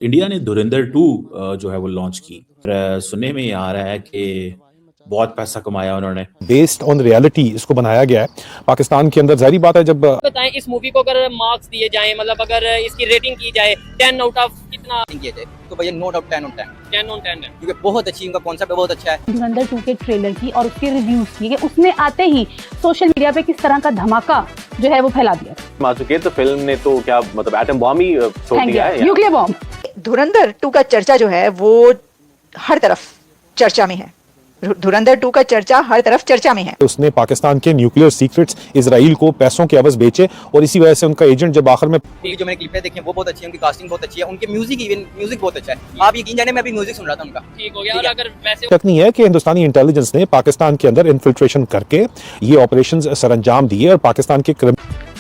India ने धुरंधर 2 जो है वो लॉन्च की। सुनने में ये आ रहा है कि बहुत पैसा कमाया उन्होंने। बेस्ड ऑन रियलिटी इसको बनाया गया है पाकिस्तान के अंदर। जाहिर बात है जब बताएं इस मूवी को अगर मार्क्स दिए जाएं, मतलब अगर इसकी रेटिंग की जाए 10 आउट ऑफ कितना किए जाए तो भैया नो डाउट 10 on 10 10 on 10 है। क्योंकि बहुत अच्छी उनका कॉन्सेप्ट बहुत अच्छा है। धुरंधर 2 के ट्रेलर की और उसके रिव्यूज की उसने आते ही सोशल मीडिया पे किस तरह का धमाका जो है वो फैला दिया। आ चुके तो फिल्म ने तो क्या मतलब एटम बॉम्ब ही छोड़ दिया है, न्यूक्लियर बॉम्ब। धुरंधर 2 का चर्चा जो है वो हर तरफ चर्चा में है। धुरंधर 2 का चर्चा हर तरफ चर्चा में है। उसने पाकिस्तान के न्यूक्लियर सीक्रेट्स इजराइल को पैसों के एवज बेचे और इसी वजह से उनका एजेंट जब आखिर में उनकी जो मैंने क्लिपें देखी हैं वो बहुत अच्छी है, उनकी कास्टिंग बहुत अच्छी है, उनके म्यूजिक इवन म्यूजिक बहुत अच्छा है। आप यकीन जाने मैं अभी म्यूजिक सुन रहा था उनका। ठीक हो गया। और अगर वैसे शक नहीं है कि हिंदुस्तानी इंटेलिजेंस ने पाकिस्तान के अंदर इन्फिल्ट्रेशन करके ये ऑपरेशंस सरअंजाम दिए और पाकिस्तान के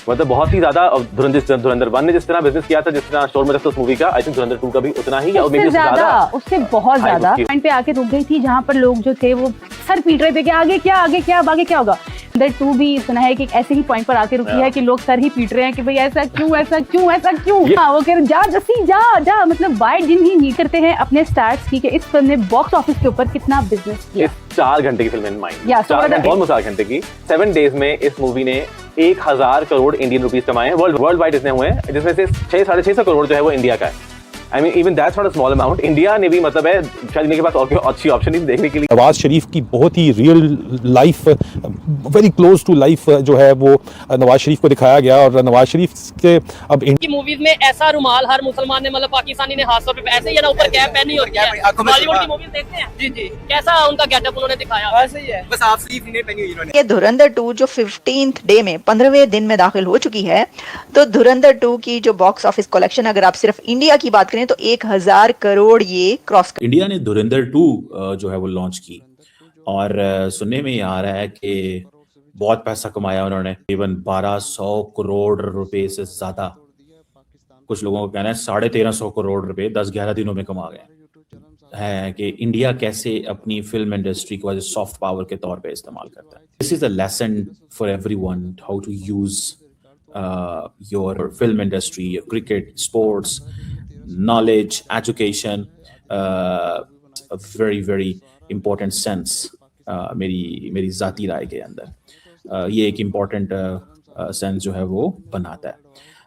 मतलब बहुत ही ज्यादा धुरंधर 1 ने जिस तरह बिजनेस किया था, जिस तरह स्टोर में रखा उस मूवी का, आई थिंक धुरंधर 2 का भी उतना ही या उससे ज्यादा, उससे बहुत ज्यादा पॉइंट पे आके रुक गई थी जहाँ पर लोग जो थे वो सर पीट रहे थे कि आगे क्या आगे क्या आगे क्या होगा। धुरंधर 2 भी सुना है कि ऐसे ही पॉइंट पर आके रुकी है कि लोग सर ही पीट रहे हैं कि भाई ऐसा क्यों ऐसा क्यों ऐसा क्यों। हाँ, वो कह रहे जा जसी जा जा, मतलब बाय जिन ही नीड करते हैं अपने स्टार्स की कि इस फिल्म ने बॉक्स ऑफिस के ऊपर कितना बिजनेस किया। 4 घंटे की फिल्म इन माइंड, 4 घंटे की 7 डेज में इस मूवी ने 1000 करोड़ इंडियन रुपीस कमाए हैं वर्ल्ड वाइड इतने हुए हैं, जिसमें से 600-650 करोड़ जो है वो इंडिया का है। I mean even that's not a small amount. India ने भी मतलब है शायद इनके पास और अच्छी ऑप्शन नहीं देखने के लिए। नवाज शरीफ की बहुत ही real life, very close to life जो है वो नवाज शरीफ को दिखाया गया और नवाज शरीफ के अब की मूवीज में ऐसा रुमाल हर मुसलमान ने मतलब पाकिस्तानी ने खास तौर पे ऐसे ही है ना ऊपर कैप पहनी और बॉलीवुड की मूवीज देखते हैं। जी जी, कैसा उनका गेटअप उन्होंने दिखाया वैसे ही है, बस आप स्लीव नहीं पहनी हुई इन्होंने। ये धुरंधर 2 जो 15th डे में 15वें दिन में दाखिल हो चुकी है, तो धुरंधर 2 की जो बॉक्स ऑफिस कलेक्शन अगर आप सिर्फ इंडिया की बात करें तो 1000 करोड़ ये क्रॉस कर। इंडिया ने धुरंधर 2 जो है वो लॉन्च की और सुनने में ये आ रहा है कि बहुत पैसा कमाया उन्होंने, तकरीबन 1200 करोड़ रुपए से ज्यादा। कुछ लोगों का कहना है 1350 करोड़ रुपए 10-11 दिनों में कमा गए है कि इंडिया कैसे अपनी फिल्म इंडस्ट्री को एज ए सॉफ्ट पावर के तौर पे इस्तेमाल करता है। This is a lesson for everyone how to use your film industry, cricket, sports, knowledge, education, a very very important sense मेरी जाती राय के अंदर ये एक important सेंस जो है वो बनाता है।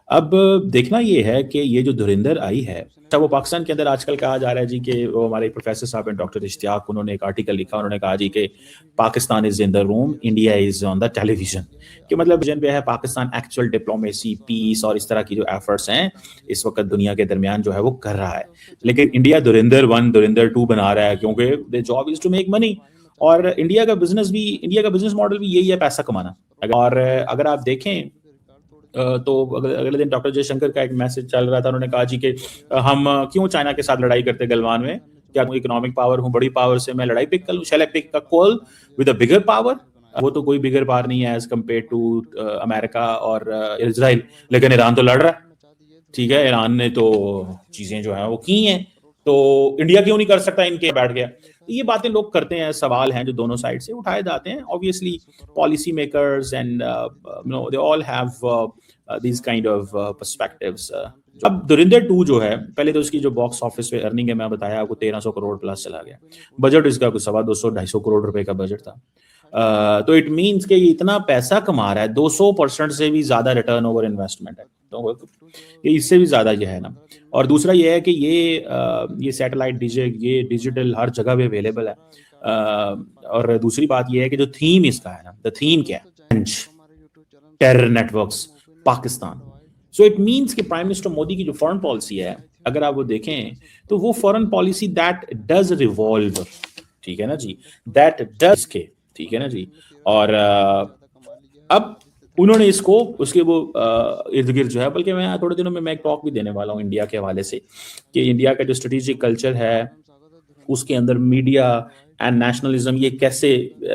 अब देखना ये है कि ये जो धुरंधर आई है वो पाकिस्तान के अंदर आजकल कहा जा रहा है जी कि वो हमारे प्रोफेसर साहब हैं डॉक्टर इश्तियाक, उन्होंने एक आर्टिकल लिखा, उन्होंने कहा जी कि Pakistan is in the room, India is on the television. कि मतलब विजन पे है पाकिस्तान एक्चुअल डिप्लोमेसी, पीस और इस तरह की जो एफर्ट्स हैं इस वक्त दुनिया के दरमियान जो है वो कर रहा है। लेकिन इंडिया धुरंधर 1 धुरंधर 2 बना रहा है क्योंकि the job is to make money. और इंडिया का बिजनेस मॉडल भी यही है, पैसा कमाना। और अगर आप देखें तो अगले दिन डॉक्टर जयशंकर का एक मैसेज चल रहा था, उन्होंने कहा जी कि हम क्यों चाइना के साथ लड़ाई करते गलवान में, क्या इकोनॉमिक पावर हूँ, बड़ी पावर से मैं लड़ाई पिक कर लूं, shall I pick a call with a bigger power. वो तो कोई बिगर पावर नहीं है एज कम्पेयर टू अमेरिका और इजराइल, लेकिन ईरान तो लड़ रहा है। ठीक है, ईरान ने तो चीजें जो है वो की हैं, तो इंडिया क्यों नहीं कर सकता, इनके बैठ गया। ये बातें लोग करते हैं, सवाल हैं जो दोनों साइड से उठाए जाते हैं। Obviously policy makers and they all have these kind of perspectives। अब धुरंधर 2 जो है, पहले तो इसकी जो बॉक्स ऑफिस पे अर्निंग है मैं बताया आपको 1300 करोड़ प्लस चला गया। बजट इसका कुछ 250-250 करोड़ रुपए का बजट था। तो इट मींस कि ये इतना पैसा कमा रहा है, 200% से भी ज्यादा रिटर्न ओवर इन्वेस्टमेंट है, तो ये इससे भी ज्यादा ये है ना। और दूसरा ये है कि ये सैटेलाइट ये डिजिटल हर जगह पे अवेलेबल है। और दूसरी बात ये है कि जो थीम इसका है ना, द थीम क्या है, terror networks Pakistan. So it means कि प्राइम मिनिस्टर मोदी की जो फॉरेन पॉलिसी है, अगर आप वो देखें तो वो foreign policy that does revolve, ठीक है ना जी, दैट डज के, ठीक है ना जी। और अब उन्होंने इसको उसके वो इर्द गिर्द जो है, बल्कि मैं थोड़े दिनों में मैं एक टॉक भी देने वाला हूँ इंडिया के हवाले से कि इंडिया का जो स्ट्रेटेजिक कल्चर है उसके अंदर मीडिया एंड नेशनलिज्म ये कैसे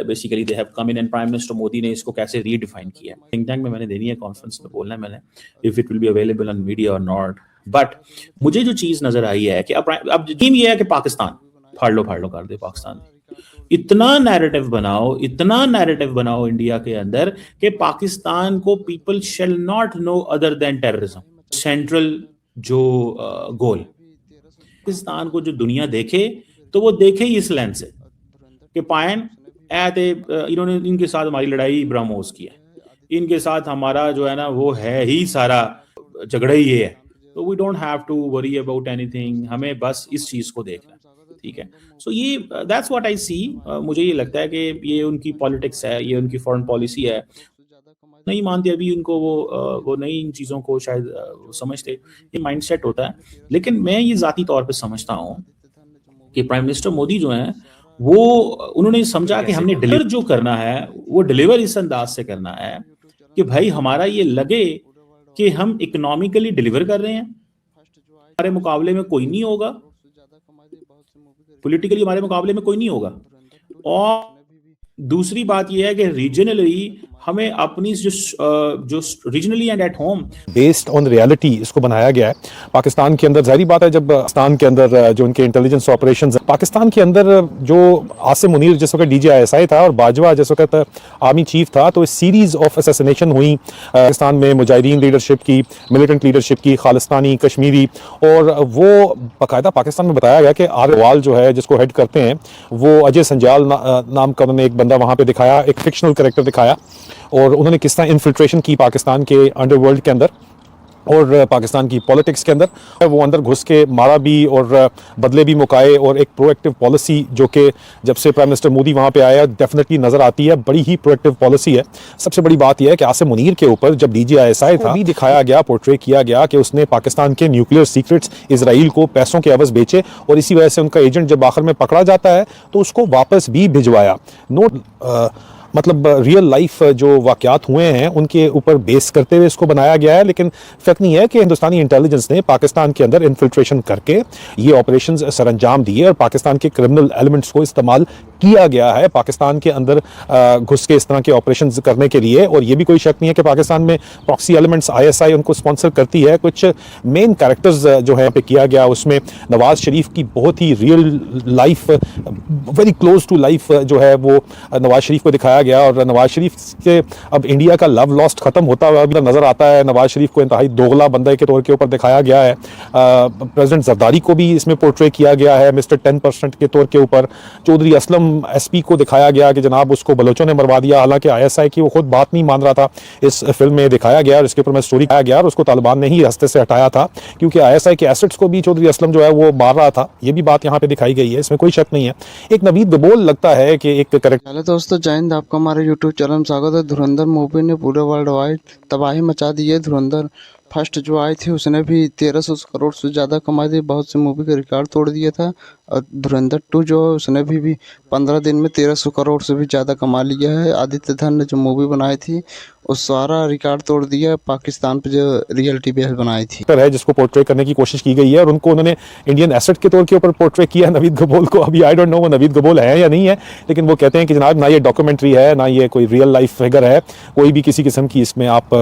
basically they have come in, and prime minister Modi ने इसको कैसे रीडिफाइन किया है। थिंक टैंक में मैंने देनी है, कॉन्फ्रेंस में बोलना है मैंने, if it will be available on media और नॉट। बट मुझे जो चीज नजर आई है कि अब टीम ये है कि पाकिस्तान फाड़ लो कर दे, पाकिस्तान इतना नैरेटिव बनाओ इंडिया के अंदर कि पाकिस्तान को people shall not know other than terrorism, central जो गोल, पाकिस्तान को जो दुनिया देखे तो वो देखे ही इस लेंस से कि पायन इन्होंने इनके साथ हमारी लड़ाई ब्रह्मोस की है, इनके साथ हमारा जो है ना वो है ही सारा झगड़ा ही ये है, तो we don't have to worry about anything, हमें बस इस चीज को देखना है, ठीक है। सो ये दैट्स व्हाट आई सी। मुझे ये लगता है कि ये उनकी पॉलिटिक्स है, ये उनकी फॉरेन पॉलिसी है। नहीं मानते अभी उनको वो नई इन चीजों को शायद समझते, ये माइंडसेट होता है। लेकिन मैं ये जाती तौर पे समझता हूँ कि प्राइम मिनिस्टर मोदी जो हैं वो उन्होंने समझा कि हमने डिलीवर जो करना है वो डिलीवर इस अंदाज से करना है कि भाई हमारा ये लगे कि हम इकोनॉमिकली डिलीवर कर रहे हैं, हमारे मुकाबले में कोई नहीं होगा, पॉलिटिकली हमारे मुकाबले में कोई नहीं होगा। और दूसरी बात यह है कि रीजनली हमें अपनी जो regionally and at home based on reality इसको बनाया गया है। पाकिस्तान के अंदर जाहिर बात है, जब पाकिस्तान के अंदर जो उनके इंटेलिजेंस ऑपरेशंस, पाकिस्तान के अंदर जो आसिम मुनीर जिस वक्त DGISI था और बाजवा जिस वक्त आर्मी चीफ था, तो सीरीज ऑफ असैसिनेशन हुई पाकिस्तान में, मुजाहिदीन लीडरशिप की, मिलिटेंट लीडरशिप की, खालिस्तानी, कश्मीरी, और वो बाकायदा पाकिस्तान में बताया गया कि आरवाल जो है जिसको हेड करते हैं वो अजय संजाल नाम का उन्होंने एक बंदा वहाँ पे दिखाया, एक फिक्शनल कैरेक्टर दिखाया, और उन्होंने किस तरह इन्फिल्ट्रेशन की पाकिस्तान के अंडरवर्ल्ड के अंदर और पाकिस्तान की पॉलिटिक्स के अंदर। वो अंदर घुस के मारा भी और बदले भी मुकाए, और एक प्रोएक्टिव पॉलिसी जो कि जब से प्राइम मिनिस्टर मोदी वहाँ पे आया डेफिनेटली नज़र आती है, बड़ी ही प्रोएक्टिव पॉलिसी है। सबसे बड़ी बात यह है कि आसिम मुनीर के ऊपर जब DGISI था भी दिखाया गया, पोर्ट्रे किया गया कि उसने पाकिस्तान के न्यूक्लियर सीक्रेट्स इसराइल को पैसों के एवज बेचे, और इसी वजह से उनका एजेंट जब आखिर में पकड़ा जाता है तो उसको वापस भी भिजवाया। मतलब रियल लाइफ जो वाक़यात हुए हैं उनके ऊपर बेस करते हुए इसको बनाया गया है। लेकिन फ़र्क नहीं है कि हिंदुस्तानी इंटेलिजेंस ने पाकिस्तान के अंदर इन्फिल्ट्रेशन करके ये ऑपरेशंस सरअंजाम दिए और पाकिस्तान के क्रिमिनल एलिमेंट्स को इस्तेमाल किया गया है पाकिस्तान के अंदर घुस के इस तरह के ऑपरेशंस करने के लिए। और ये भी कोई शक नहीं है कि पाकिस्तान में प्रॉक्सी एलिमेंट्स ISI उनको स्पॉन्सर करती है। कुछ मेन कैरेक्टर्स जो है पे किया गया, उसमें नवाज शरीफ की बहुत ही real life, very close to life जो है वो नवाज शरीफ को दिखाया गया, और नवाज शरीफ के अब इंडिया का लव लॉस्ट खत्म होता हुआ भी नजर आता है। नवाज शरीफ को इंतहाई दोगला बंदे के तौर के ऊपर दिखाया गया है। प्रेसिडेंट जरदारी को भी इसमें पोर्ट्रे किया गया है मिस्टर 10% के तौर के ऊपर। चौधरी असलम SP को दिखाया गया कि जनाब उसको बलोचों ने मरवा दिया, हालांकि ISI की वो खुद बात नहीं मान रहा था, इस फिल्म में दिखाया गया और इसके ऊपर में स्टोरी दिखाया गया, और उसको तालिबान ने ही रास्ते से हटाया था क्योंकि ISI के एसेट्स को भी चौधरी असलम जो है वो मार रहा था। ये भी बात यहाँ पे दिखाई गई है, इसमें कोई शक नहीं है। एक नवीद गबोल लगता है कि एक करेक्ट। हेलो दोस्तों, जय हिंद। आपका हमारे यूट्यूब चैनल में स्वागत है। धुरंधर मूवी ने पूरे वर्ल्ड वाइड तबाही मचा दी है। धुरंधर फर्स्ट जो आई थी उसने भी 1300 करोड़ से ज़्यादा कमाई थी, बहुत सी मूवी का रिकॉर्ड तोड़ दिया था। और धुरंधर 2 जो है उसने भी 15 दिन में 1300 करोड़ से भी ज़्यादा कमा लिया है। आदित्य धर ने जो मूवी बनाई थी उस सारा रिकॉर्ड तोड़ दिया पाकिस्तान पे जो रियलिटी बेस्ड बनाई थी है, जिसको पोर्ट्रे करने की कोशिश की गई है, और उनको उन्होंने इंडियन एसेट के तौर के ऊपर पोर्ट्रे किया नवीद गबोल को। अभी आई डोंट नो वो नवीद गबोल है या नहीं है, लेकिन वो कहते हैं कि जनाब ना ये डॉक्यूमेंट्री है ना ये कोई रियल लाइफ फिगर है, कोई भी किसी किस्म की इसमें आप